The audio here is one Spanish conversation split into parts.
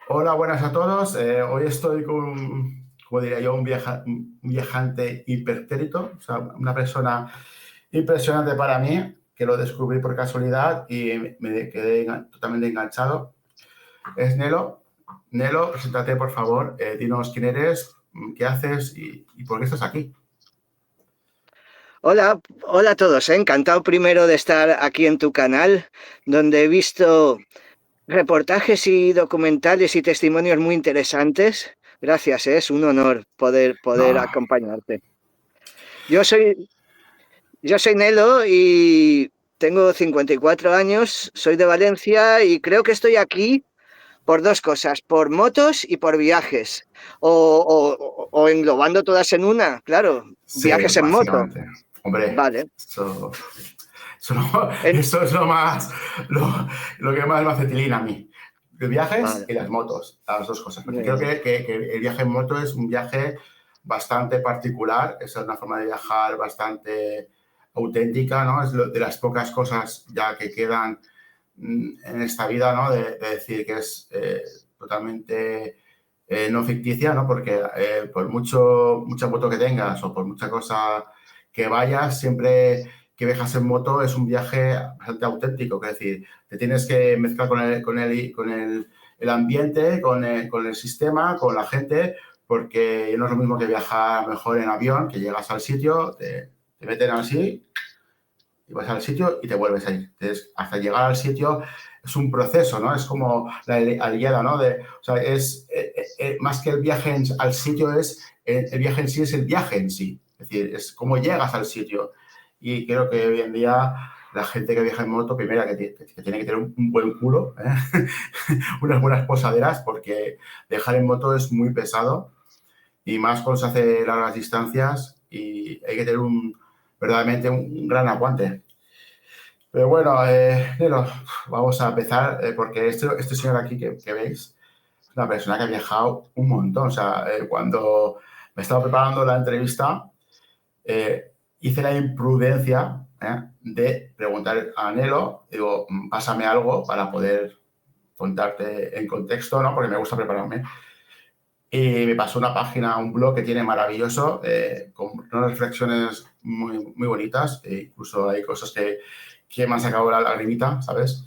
Hola, buenas a todos. Hoy estoy con, como diría yo, un viajante hipertérito, o sea, una persona impresionante para mí, que lo descubrí por casualidad y me quedé totalmente enganchado. Es Nelo. Nelo, preséntate, por favor. Dinos quién eres, qué haces y por qué estás aquí. Hola, hola a todos, ¿eh? Encantado primero de estar aquí en tu canal, donde he visto reportajes y documentales y testimonios muy interesantes. Gracias, es un honor poder No, acompañarte. Yo soy, yo soy Nelo y tengo 54 años, soy de Valencia y creo que estoy aquí por dos cosas, por motos y por viajes, o englobando todas en una, claro, sí, viajes en moto. básicamente. Hombre, Vale. eso, En- eso es lo que más me hace tilín a mí. Los viajes vale. y las motos, las dos cosas. Porque Muy creo bien. que el viaje en moto es un viaje bastante particular, es una forma de viajar bastante auténtica, ¿no? Es de las pocas cosas ya que quedan en esta vida, ¿no? De decir que es totalmente no ficticia, ¿no? Porque por mucha moto que tengas o por mucha cosa que vayas, siempre que viajas en moto es un viaje bastante auténtico, es decir, te tienes que mezclar el ambiente, con el sistema, con la gente, porque no es lo mismo que viajar mejor en avión, que llegas al sitio, te meten así y vas al sitio y te vuelves ahí. Entonces, hasta llegar al sitio es un proceso, ¿no? Es como la aliada, ¿no? O sea, más que el viaje al sitio, el viaje en sí es el viaje en sí. Es decir, es cómo llegas al sitio. Y creo que hoy en día la gente que viaja en moto, primera, que tiene que tener un buen culo, ¿eh? Unas buenas posaderas, porque dejar en moto es muy pesado y más cuando se hace largas distancias y hay que tener verdaderamente un gran aguante. Pero bueno, Nelo, vamos a empezar porque este señor aquí que veis es una persona que ha viajado un montón. O sea, cuando me estaba preparando la entrevista, hice la imprudencia de preguntar a Nelo, digo, pásame algo para poder contarte en contexto, ¿no? Porque me gusta prepararme. Y me pasó una página, un blog que tiene maravilloso, con unas reflexiones muy bonitas, e incluso hay cosas que me han sacado la lagrimita, ¿sabes?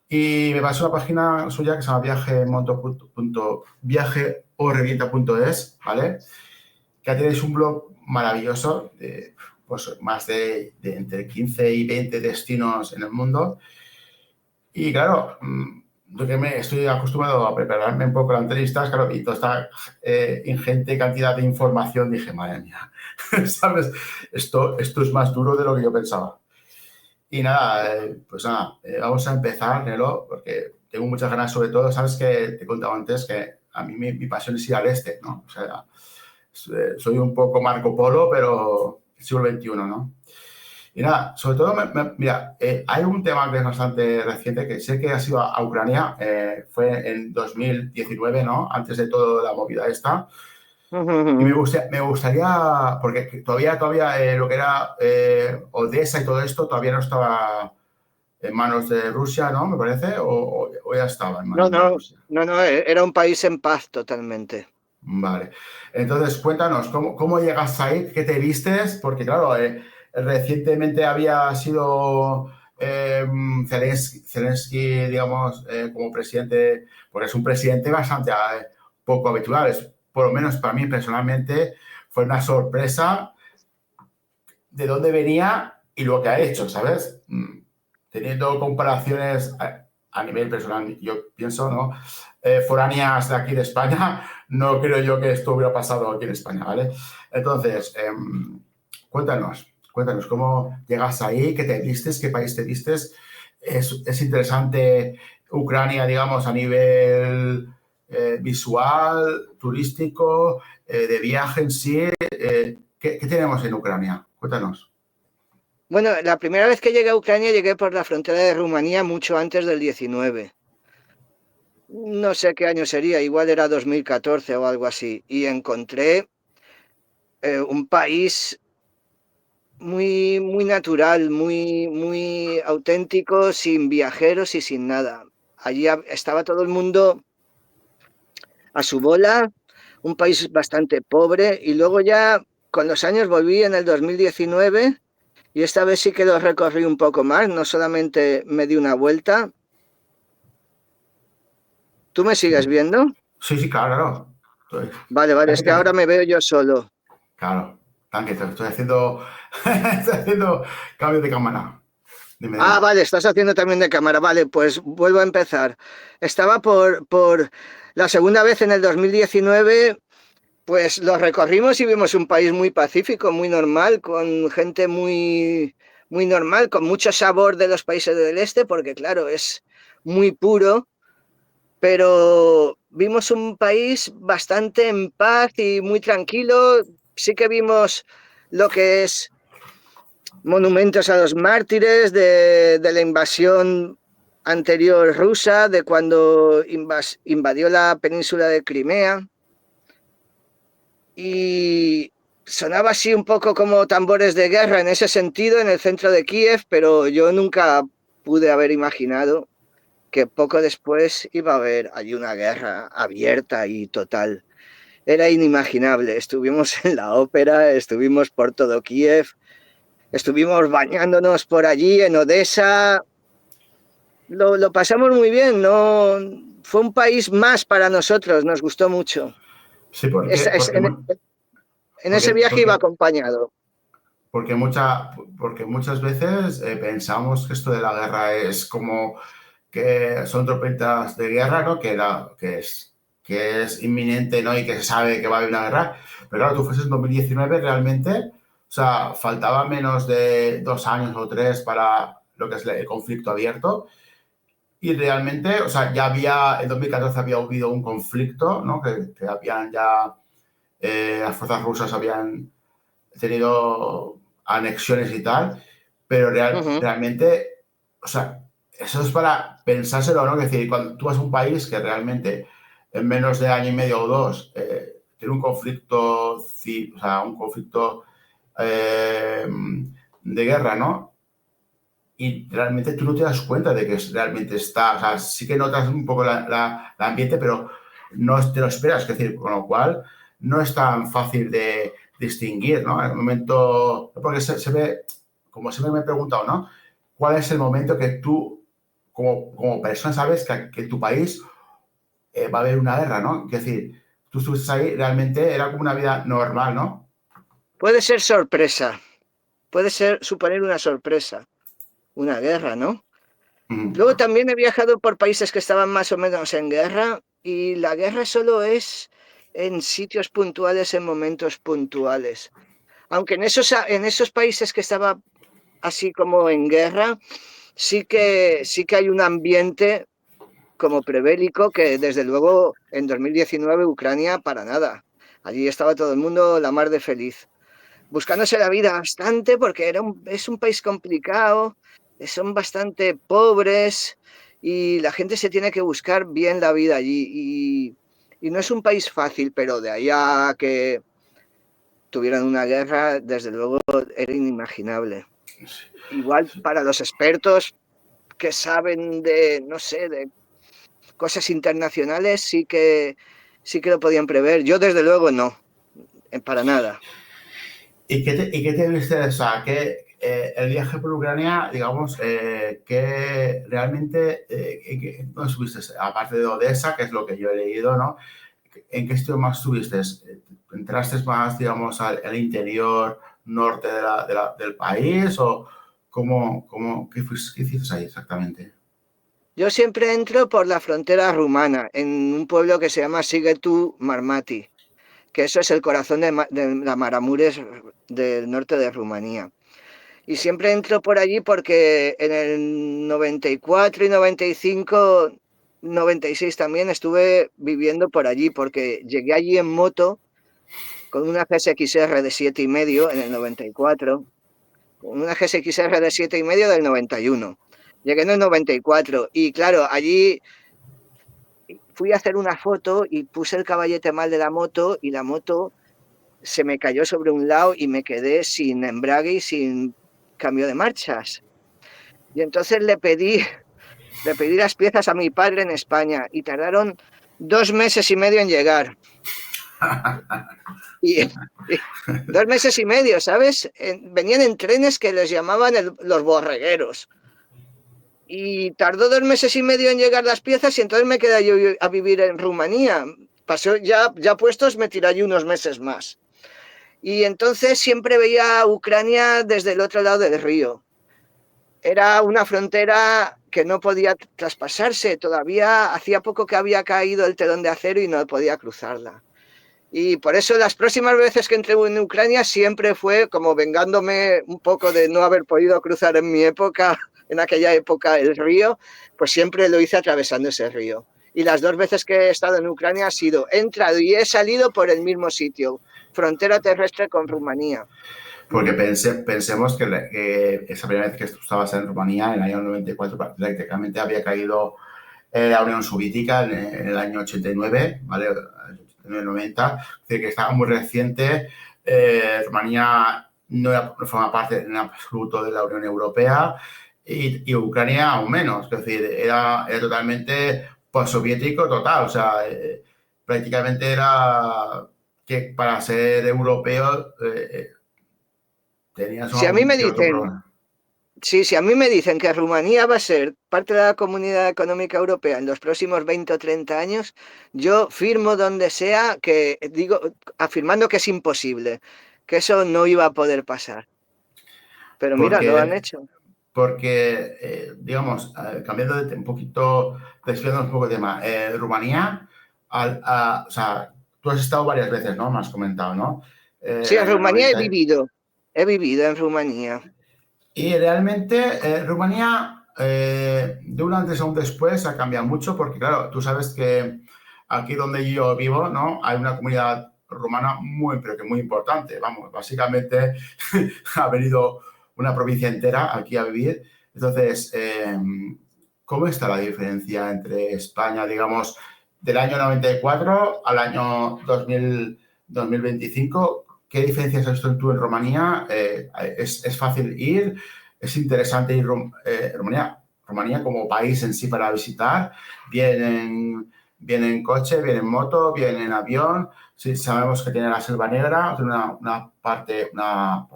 Y me pasó una página suya que se llama viajemorevienta.es, ¿vale? Que tenéis un blog maravilloso, de pues, más de entre 15 y 20 destinos en el mundo. Y claro, yo que me estoy acostumbrado a prepararme un poco las entrevistas, claro, y toda esta ingente cantidad de información, dije, madre mía, ¿sabes? Esto es más duro de lo que yo pensaba. Y nada, pues nada, vamos a empezar, Nelo, porque tengo muchas ganas, sobre todo, sabes que te he contado antes que a mí mi pasión es ir al este, ¿no? O sea, soy un poco Marco Polo, pero siglo XXI, ¿no? Y nada, sobre todo, mira, hay un tema que es bastante reciente, que sé que ha sido a Ucrania, fue en 2019, ¿no? Antes de toda la movida esta. Y me gustaría, porque todavía lo que era Odessa y todo esto todavía no estaba en manos de Rusia, ¿no? Me parece, o ya estaba en No, manos de no, Rusia. no, no, era un país en paz totalmente. Vale. Entonces, cuéntanos, ¿cómo llegas ahí? ¿Qué te vistes? Porque, claro, recientemente había sido Zelensky, digamos, como presidente, porque es un presidente bastante poco habitual. Por lo menos para mí personalmente fue una sorpresa de dónde venía y lo que ha hecho, ¿sabes? Teniendo comparaciones a nivel personal, yo pienso, ¿no? Foráneas de aquí de España, no creo yo que esto hubiera pasado aquí en España, ¿vale? Entonces, cuéntanos cómo llegas ahí, qué te vistes, qué país te vistes. Es interesante Ucrania, digamos, a nivel visual, turístico, de viaje en sí. ¿Qué tenemos en Ucrania? Cuéntanos. Bueno, la primera vez que llegué a Ucrania llegué por la frontera de Rumanía mucho antes del 19. No sé qué año sería, igual era 2014 o algo así. Y encontré un país muy natural, muy auténtico, sin viajeros y sin nada. Allí estaba todo el mundo a su bola, un país bastante pobre, y luego ya con los años volví en el 2019 y esta vez sí que lo recorrí un poco más, no solamente me di una vuelta. ¿Tú me Sí, sigues viendo? sí, sí, claro, claro. Vale, vale, es que ahora me veo yo solo. Claro, tanque, estoy haciendo, estoy haciendo cambio de cámara. Dime, Ah, dime. vale, estás haciendo también de cámara. Vale, pues vuelvo a empezar. Estaba por la segunda vez en el 2019, pues lo recorrimos y vimos un país muy pacífico, muy normal, con gente muy normal, con mucho sabor de los países del este, porque claro, es muy puro, pero vimos un país bastante en paz y muy tranquilo. Sí que vimos lo que es monumentos a los mártires de la invasión anterior rusa, de cuando invadió la península de Crimea, y sonaba así un poco como tambores de guerra en ese sentido en el centro de Kiev, pero yo nunca pude haber imaginado que poco después iba a haber allí una guerra abierta y total. Era inimaginable. Estuvimos en la ópera, estuvimos por todo Kiev, estuvimos bañándonos por allí en Odessa. Lo pasamos muy bien, ¿no? Fue un país más para nosotros, nos gustó mucho. Sí, En ese viaje iba porque, acompañado. porque muchas veces pensamos que esto de la guerra es como que son trompetas de guerra, ¿no? Que es inminente, ¿no? Y que se sabe que va a haber una guerra. Pero claro, tú fuiste en 2019 realmente, o sea, faltaba menos de 2 años o 3 para lo que es el conflicto abierto. Y realmente, o sea, ya había, en 2014 había habido un conflicto, ¿no? Que habían ya, las fuerzas rusas habían tenido anexiones y tal, pero Ujú. realmente, o sea, eso es para pensárselo, ¿no? Es decir, cuando tú vas a un país que realmente en menos de año y medio o dos tiene un conflicto, o sea, un conflicto eh, de guerra, ¿no? Y realmente tú no te das cuenta de que realmente está, o sea, sí que notas un poco la ambiente, pero no te lo esperas, es decir, con lo cual no es tan fácil de distinguir, ¿no? En el momento, porque se ve, como siempre me he preguntado, ¿no? ¿Cuál es el momento que tú, como persona, sabes que en tu país va a haber una guerra, ¿no? Es decir, tú estuviste ahí, realmente era como una vida normal, ¿no? Puede ser sorpresa, puede ser suponer una sorpresa, una guerra, ¿no? Mm. Luego también he viajado por países que estaban más o menos en guerra y la guerra solo es en sitios puntuales, en momentos puntuales. Aunque en esos países que estaba así como en guerra, sí que hay un ambiente como prebélico que desde luego en 2019 Ucrania para nada. Allí estaba todo el mundo la mar de feliz, buscándose la vida bastante porque es un país complicado, son bastante pobres y la gente se tiene que buscar bien la vida allí. Y no es un país fácil, pero de ahí a que tuvieran una guerra, desde luego era inimaginable. Igual para los expertos que saben de, no sé, de cosas internacionales, sí que lo podían prever. Yo desde luego no, para nada. Y qué te viste? O sea, que el viaje por Ucrania, digamos, que realmente, ¿dónde estuviste? Aparte de Odessa, que es lo que yo he leído, ¿no? ¿En qué sitio más estuviste? ¿Entraste más, digamos, al interior norte del país? ¿O qué hiciste ahí exactamente? Yo siempre entro por la frontera rumana, en un pueblo que se llama Sighetu Marmati, que eso es el corazón de la Maramures del norte de Rumanía. Y siempre entro por allí porque en el 94 y 95, 96 también estuve viviendo por allí, porque llegué allí en moto con una GSX-R de 7,5 en el 94, con una GSX-R de 7,5 del 91. Llegué en el 94 y claro, allí fui a hacer una foto y puse el caballete mal de la moto y la moto se me cayó sobre un lado y me quedé sin embrague y sin cambio de marchas. Y entonces le pedí las piezas a mi padre en España y tardaron 2 meses y medio en llegar. Y, y 2 meses y medio, ¿sabes? Venían en trenes que les llamaban los borregueros. Y tardó 2 meses y medio en llegar las piezas y entonces me quedé yo a vivir en Rumanía. Pasó ya puestos, me tiré allí unos meses más. Y entonces siempre veía a Ucrania desde el otro lado del río. Era una frontera que no podía traspasarse. Todavía hacía poco que había caído el telón de acero y no podía cruzarla. Y por eso las próximas veces que entré en Ucrania siempre fue como vengándome un poco de no haber podido cruzar en mi época, en aquella época, el río, pues siempre lo hice atravesando ese río. Y las 2 veces que he estado en Ucrania ha sido, he entrado y he salido por el mismo sitio, frontera terrestre con Rumanía. Porque pensemos que esa primera vez que tú estabas en Rumanía, en el año 94, prácticamente había caído la Unión Soviética en el año 89, ¿vale? 89-90, es decir, que estaba muy reciente. Rumanía no forma parte en absoluto de la Unión Europea y Ucrania aún menos, es decir, era totalmente postsoviético total, o sea, prácticamente era que para ser europeo tenías Si a mí algún me que otro dicen, problema. sí, si a mí me dicen que Rumanía va a ser parte de la Comunidad Económica Europea en los próximos 20 o 30 años, yo firmo donde sea que digo, afirmando que es imposible, que eso no iba a poder pasar. Pero mira, lo han Porque, hecho. digamos, cambiando un poquito, desviando un poco de tema, Rumanía, o sea, tú has estado varias veces, ¿no? Me has comentado, ¿no? Sí, El en año Rumanía 90. he vivido en Rumanía. Y realmente Rumanía, de un antes a un después, ha cambiado mucho porque, claro, tú sabes que aquí donde yo vivo, ¿no? Hay una comunidad rumana muy, pero que muy importante. Vamos, básicamente ha venido una provincia entera aquí a vivir. Entonces, ¿cómo está la diferencia entre España, digamos, del año 94 al año 2025? ¿Qué diferencias has visto tú en Rumanía? ¿Es fácil ir? ¿Es interesante ir a Rumanía? Rumanía como país en sí para visitar. Viene en coche, viene en moto, viene en avión. Sí, sabemos que tiene la Selva Negra, tiene una parte, la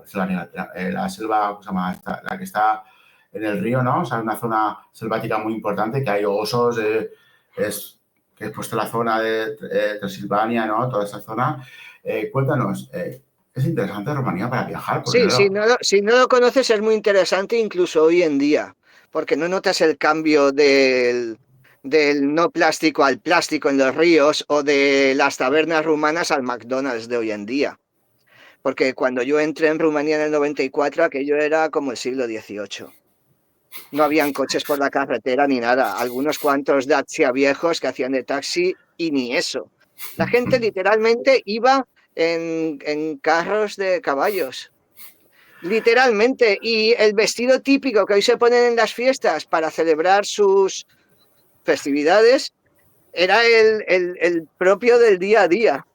selva, ¿cómo se llama? La que está en el río, ¿no? O sea, una zona selvática muy importante, que hay osos, que es puesta la zona de Transilvania, ¿no? Toda esa zona. Cuéntanos, es interesante Rumanía para viajar, porque Sí, claro, si no lo conoces es muy interesante incluso hoy en día, porque no notas el cambio del no plástico al plástico en los ríos o de las tabernas rumanas al McDonald's de hoy en día. Porque cuando yo entré en Rumanía en el 94, aquello era como el siglo XVIII. No habían coches por la carretera ni nada. Algunos cuantos Dacia viejos que hacían de taxi y ni eso. La gente literalmente iba en carros de caballos. Literalmente. Y el vestido típico que hoy se ponen en las fiestas para celebrar sus festividades era el propio del día a día.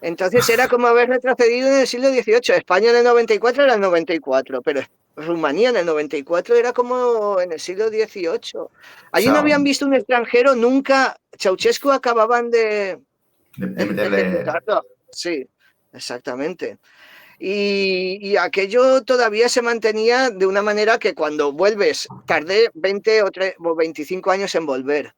Entonces era como haber retrocedido en el siglo XVIII. España en el 94 era el 94, pero Rumanía en el 94 era como en el siglo XVIII. o Allí no sea, habían visto un extranjero nunca. Ceausescu acababan de de meterle. ejecutarlo. Sí, exactamente. Y aquello todavía se mantenía de una manera que cuando vuelves, tardé 20 o 25 años en volver.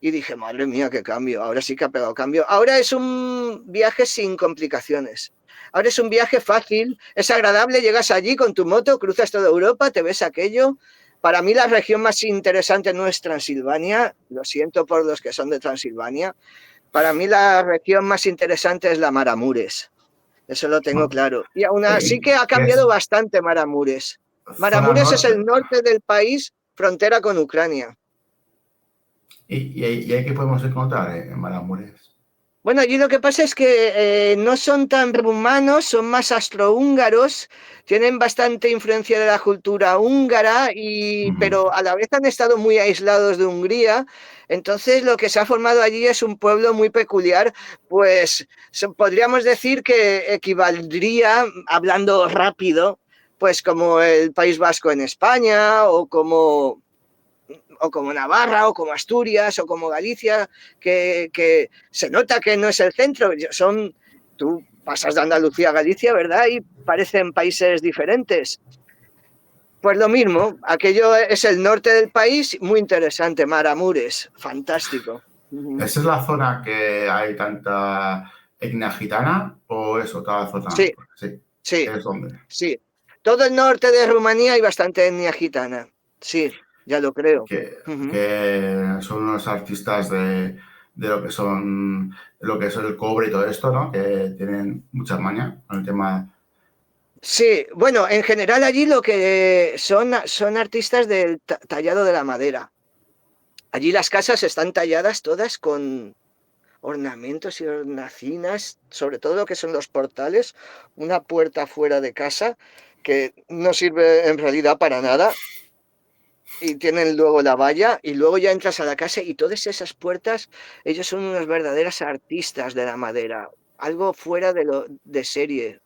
Y dije, madre mía, qué cambio, ahora sí que ha pegado cambio. Ahora es un viaje sin complicaciones. Ahora es un viaje fácil, es agradable, llegas allí con tu moto, cruzas toda Europa, te ves aquello. Para mí la región más interesante no es Transilvania, lo siento por los que son de Transilvania. Para mí la región más interesante es la Maramures, eso lo tengo claro. Y aún así que ha ¿Qué cambiado es? bastante Maramures. Zona Maramures es el norte. norte del país, frontera con Ucrania. ¿Y ahí qué podemos encontrar en Maramurex? Bueno, allí lo que pasa es que no son tan rumanos, son más astrohúngaros, tienen bastante influencia de la cultura húngara, pero a la vez han estado muy aislados de Hungría. Entonces, lo que se ha formado allí es un pueblo muy peculiar, pues podríamos decir que equivaldría, hablando rápido, pues como el País Vasco en España o como Navarra, o como Asturias, o como Galicia, que se nota que no es el centro. Tú pasas de Andalucía a Galicia, ¿verdad? Y parecen países diferentes. Pues lo mismo, aquello es el norte del país, muy interesante, Maramures, fantástico. ¿Esa es la zona que hay tanta etnia gitana o es otra zona? Sí, Sí, sí, es donde. sí. Todo el norte de Rumanía hay bastante etnia gitana. Sí, ya lo creo. Que son unos artistas de lo que es el cobre y todo esto, ¿no? Que tienen mucha maña con el tema. Sí, bueno, en general allí lo que son artistas del tallado de la madera. Allí las casas están talladas todas con ornamentos y hornacinas, sobre todo lo que son los portales, una puerta fuera de casa que no sirve en realidad para nada y tienen luego la valla y luego ya entras a la casa y todas esas puertas, ellos son unos verdaderos artistas de la madera, algo fuera de serie.